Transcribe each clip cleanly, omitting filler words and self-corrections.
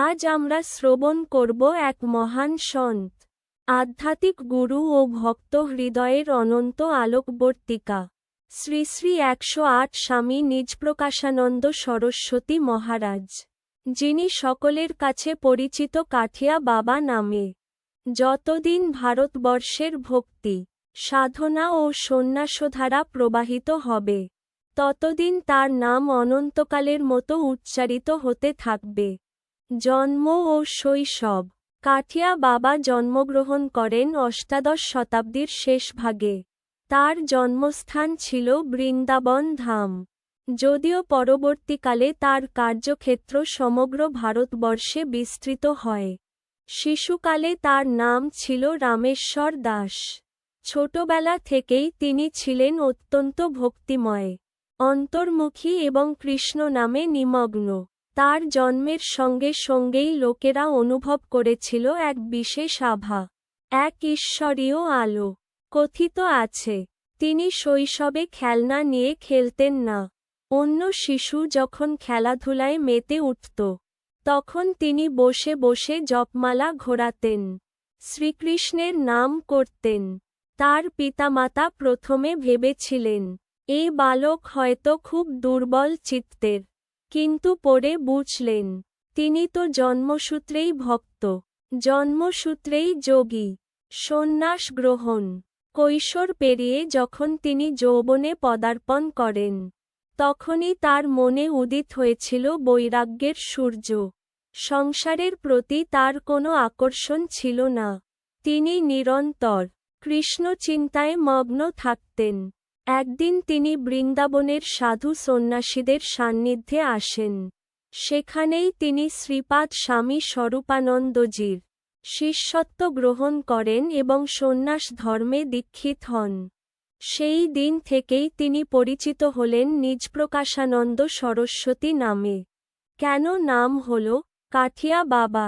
আজ আমরা শ্রবণ করব এক মহান সন্ত, আধ্যাত্মিক গুরু ও ভক্ত হৃদয়ের অনন্ত আলোকবর্তিকা, শ্রী শ্রী 108 স্বামী নিজপ্রকাশানন্দ সরস্বতী মহারাজ, যিনি সকলের কাছে পরিচিত কাঠিয়া বাবা নামে। যতদিন ভারতবর্ষের ভক্তি, সাধনা ও সন্ন্যাসধারা প্রবাহিত হবে, ততদিন তার নাম অনন্তকালের মতো উচ্চারিত হতে থাকবে। জন্ম ও শৈশব। কাঠিয়া বাবা জন্মগ্রহণ করেন অষ্টাদশ শতাব্দীর শেষ ভাগে। তার জন্মস্থান ছিল বৃন্দাবন ধাম, যদিও পরবর্তীকালে তার কার্যক্ষেত্র সমগ্র ভারতবর্ষে বিস্তৃত হয়। শিশুকালে তার নাম ছিল রামেশ্বর দাস। ছোটবেলা থেকেই তিনি ছিলেন অত্যন্ত ভক্তিময়, অন্তর্মুখী এবং কৃষ্ণ নামে নিমগ্ন। তার জন্মের সঙ্গে সঙ্গেই লোকেরা অনুভব করেছিল এক বিশেষ আভা, এক ঈশ্বরীয় আলো। কথিত আছে, তিনি শৈশবে খেলনা নিয়ে খেলতেন না। অন্য শিশু যখন খেলাধুলায় মেতে উঠত, তখন তিনি বসে বসে জপমালা ঘোরাতেন, শ্রীকৃষ্ণের নাম করতেন। তার পিতামাতা প্রথমে ভেবেছিলেন, এ বালক হয়তো খুব দুর্বল চিত্তের, কিন্তু পরে বুঝলেন, তিনি তো জন্মসূত্রেই ভক্ত, জন্মসূত্রেই যোগী। সন্ন্যাস গ্রহণ। কৈশোর পেরিয়ে যখন তিনি যৌবনে পদার্পণ করেন, তখনই তার মনে উদিত হয়েছিল বৈরাগ্যের সূর্য। সংসারের প্রতি তার কোনো আকর্ষণ ছিল না। তিনি নিরন্তর কৃষ্ণ চিন্তায় মগ্ন থাকতেন। একদিন তিনি বৃন্দাবনের সাধু সন্ন্যাসীদের সান্নিধ্যে আসেন। সেখানেই তিনি শ্রীপাদ স্বামী স্বরূপানন্দজির শিষ্যত্ব গ্রহণ করেন এবং সন্ন্যাস ধর্মে দীক্ষিত হন। সেই দিন থেকেই তিনি পরিচিত হলেন নিজপ্রকাশানন্দ সরস্বতী নামে। কেন নাম হল কাঠিয়া বাবা?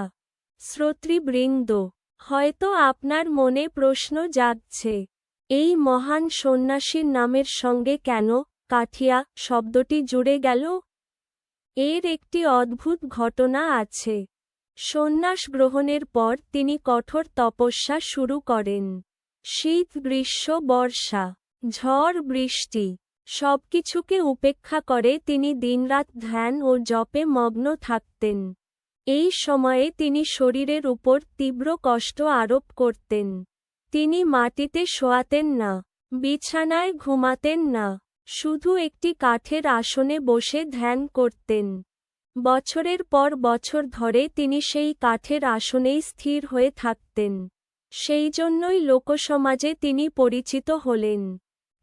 শ্রোতৃবৃন্দ, হয়তো আপনার মনে প্রশ্ন জাগছে, এই মহান সন্ন্যাসীর নামের সঙ্গে কেন কাঠিয়া শব্দটি জুড়ে গেল? এর একটি অদ্ভুত ঘটনা আছে। সন্ন্যাস গ্রহণের পর তিনি কঠোর তপস্যা শুরু করেন। শীত, গ্রীষ্ম, বর্ষা, ঝড়, বৃষ্টি সবকিছুকে উপেক্ষা করে তিনি দিনরাত ধ্যান ও জপে মগ্ন থাকতেন। এই সময়ে তিনি শরীরের উপর তীব্র কষ্ট আরোপ করতেন। তিনি মাটিতে শোয়াতেন না, বিছানায় ঘুমাতেন না, শুধু একটি কাঠের আসনে বসে ধ্যান করতেন। বছরের পর বছর ধরে তিনি সেই কাঠের আসনেই স্থির হয়ে থাকতেন। সেই জন্যই লোকসমাজে তিনি পরিচিত হলেন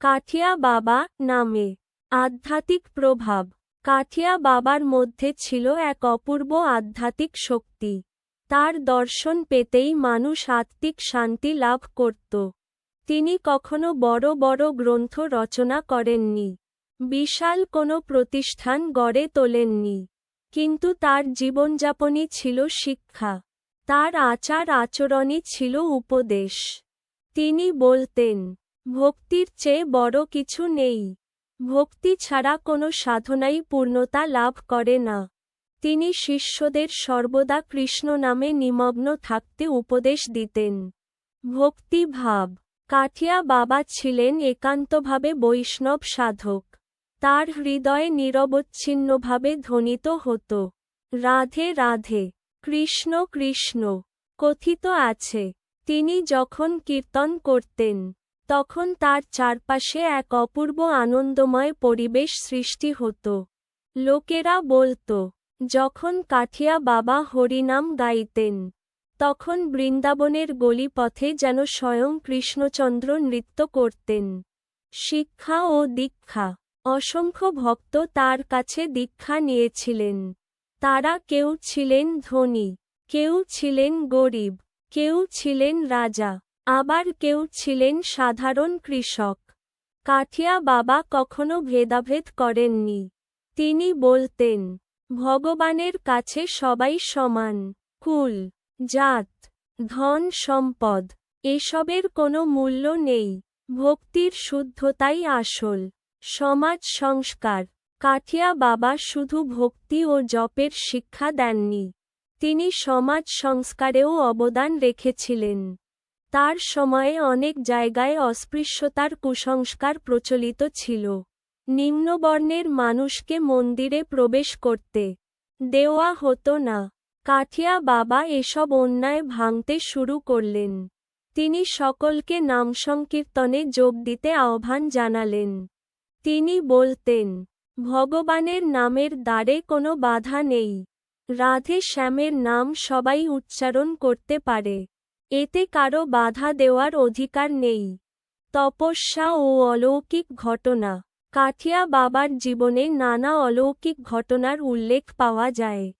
কাঠিয়া বাবা নামে। আধ্যাত্মিক প্রভাব। কাঠিয়া বাবার মধ্যে ছিল এক অপূর্ব আধ্যাত্মিক শক্তি। তার দর্শন পেতেই মানুষ আত্মিক শান্তি লাভ করত। তিনি কখনো বড় বড় গ্রন্থ রচনা করেননি, বিশাল কোনো প্রতিষ্ঠান গড়ে তোলেননি, কিন্তু তার জীবনযাপনই ছিল শিক্ষা, তার আচার আচরণই ছিল উপদেশ। তিনি বলতেন, ভক্তির চেয়ে বড় কিছু নেই। ভক্তি ছাড়া কোনো সাধনাই পূর্ণতা লাভ করে না। তিনি শিষ্যদের সর্বদা কৃষ্ণ নামে নিমগ্ন থাকতে উপদেশ দিতেন। ভক্তিভাব। কাঠিয়া বাবা ছিলেন একান্তভাবে বৈষ্ণব সাধক। তার হৃদয়ে নিরবচ্ছিন্নভাবে ধ্বনিত হতো, রাধে রাধে, কৃষ্ণ কৃষ্ণ। কথিত আছে, তিনি যখন কীর্তন করতেন, তখন তার চারপাশে এক অপূর্ব আনন্দময় পরিবেশ সৃষ্টি হতো। লোকেরা বলতো, যখন কাঠিয়া বাবা হরিনাম গাইতেন, তখন বৃন্দাবনের গলিপথে যেন স্বয়ং কৃষ্ণচন্দ্র নৃত্য করতেন। শিক্ষা ও দীক্ষা। অসংখ্য ভক্ত তার কাছে দীক্ষা নিয়েছিলেন। তারা কেউ ছিলেন ধনী, কেউ ছিলেন গরিব, কেউ ছিলেন রাজা, আবার কেউ ছিলেন সাধারণ কৃষক। কাঠিয়া বাবা কখনো ভেদাভেদ করেননি। তিনি বলতেন, ভগবানের কাছে সবাই সমান। কুল, জাত, ধন সম্পদ এসবের কোনো মূল্য নেই। ভক্তির শুদ্ধতাই আসল। সমাজ সংস্কার। কাঠিয়া বাবা শুধু ভক্তি ও জপের শিক্ষা দেননি, তিনি সমাজ সংস্কারেও অবদান রেখেছিলেন। তার সময়ে অনেক জায়গায় অস্পৃশ্যতার কুসংস্কার প্রচলিত ছিল। নিম্নবর্ণের মানুষকে মন্দিরে প্রবেশ করতে দেওয়া হতো না। কাঠিয়া বাবা এসব অন্যায় ভাঙতে শুরু করলেন। তিনি সকলকে নাম সংকীর্তনে যোগ দিতে আহ্বান জানালেন। তিনি বলতেন, ভগবানের নামের দ্বারে কোনো বাধা নেই। রাধে শ্যামের নাম সবাই উচ্চারণ করতে পারে। এতে কারো বাধা দেওয়ার অধিকার নেই। তপস্যা ও অলৌকিক ঘটনা। কাঠিয়া বাবার জীবনে নানা অলৌকিক ঘটনার উল্লেখ পাওয়া যায়।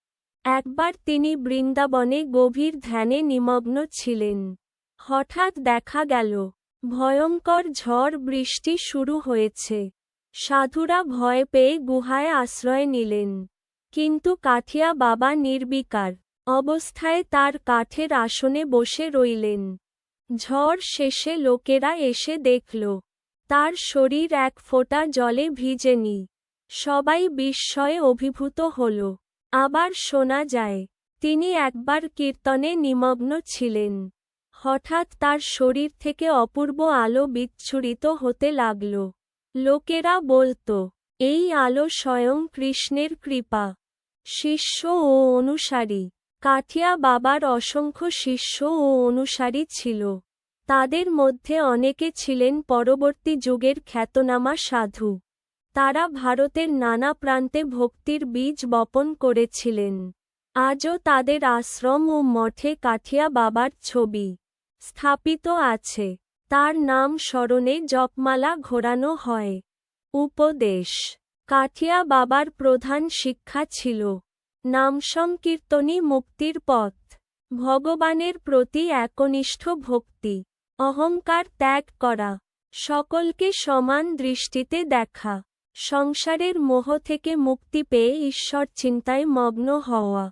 একবার তিনি বৃন্দাবনে গভীর ধ্যানে নিমগ্ন ছিলেন। হঠাৎ দেখা গেল, ভয়ঙ্কর ঝড় বৃষ্টি শুরু হয়েছে। সাধুরা ভয় পেয়ে গুহায় আশ্রয় নিলেন। কিন্তু কাঠিয়া বাবা নির্বিকার অবস্থায় তার কাঠের আসনে বসে রইলেন। ঝড় শেষে লোকেরা এসে দেখল, তার শরীর এক ফোঁটা জলে ভিজেনি। সবাই বিস্ময়ে অভিভূত হল। আবার শোনা যায়, তিনি একবার কীর্তনে নিমগ্ন ছিলেন। হঠাৎ তার শরীর থেকে অপূর্ব আলো বিচ্ছুরিত হতে লাগল। লোকেরা বলত, এই আলো স্বয়ং কৃষ্ণের কৃপা। শিষ্য ও অনুসারী। কাঠিয়া বাবার অসংখ্য শিষ্য ও অনুসারী ছিল। তাদের মধ্যে অনেকে ছিলেন পরবর্তী যুগের খ্যাতনামা সাধু। তারা ভারতের নানা প্রান্তে ভক্তির বীজ বপন করেছিলেন। আজও তাদের আশ্রম ও মঠে কাঠিয়া বাবার ছবি স্থাপিত আছে। তার নাম স্মরণে জপমালা ঘোরানো হয়। উপদেশ। কাঠিয়া বাবার প্রধান শিক্ষা ছিল, নাম সংকীর্তনই মুক্তির পথ। ভগবানের প্রতি একনিষ্ঠ ভক্তি। অহংকার ত্যাগ করা। সকলকে সমান দৃষ্টিতে দেখা। সংসারের মোহ থেকে মুক্তি পেয়ে ঈশ্বর চিন্তায় মগ্ন হওয়া।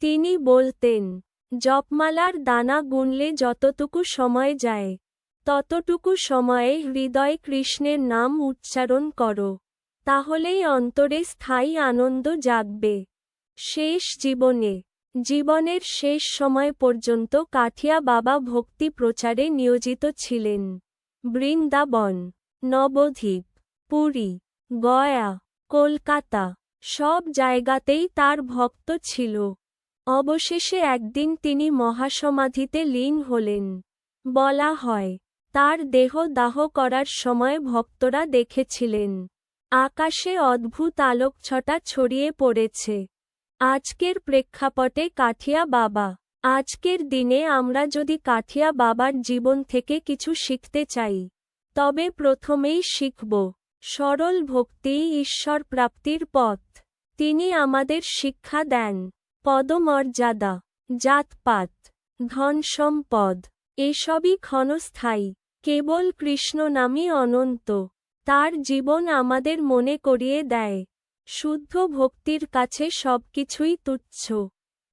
তিনি বলতেন, জপমালার দানা গুনলে যতটুকু সময় যায়, ততটুকু সময়ে হৃদয়ে কৃষ্ণের নাম উচ্চারণ করো। তাহলেই অন্তরে স্থায়ী আনন্দ জাগবে। শেষ জীবনে। জীবনের শেষ সময় পর্যন্ত কাঠিয়া বাবা ভক্তি প্রচারে নিয়োজিত ছিলেন। বৃন্দাবন, নবদ্বীপ, পুরী, গয়া, কলকাতা সব জায়গাতেই তার ভক্ত ছিল। অবশেষে একদিন তিনি মহাসমাধিতে লীন হলেন। বলা হয়, তার দেহ দাহ করার সময় ভক্তরা দেখেছিলেন, আকাশে অদ্ভুত আলোকছটা ছড়িয়ে পড়েছে। আজকের প্রেক্ষাপটে কাঠিয়া বাবা। আজকের দিনে আমরা যদি কাঠিয়া বাবার জীবন থেকে কিছু শিখতে চাই, তবে প্রথমেই শিখব, সরল ভক্তিই ঈশ্বর প্রাপ্তির পথ। তিনি আমাদের শিক্ষা দেন, পদমর্যাদা, জাতপাত, ধন সম্পদ এসবই ক্ষণস্থায়ী। কেবল কৃষ্ণ নামই অনন্ত। তার জীবন আমাদের মনে করিয়ে দেয়, শুদ্ধ ভক্তির কাছে সবকিছুই তুচ্ছ।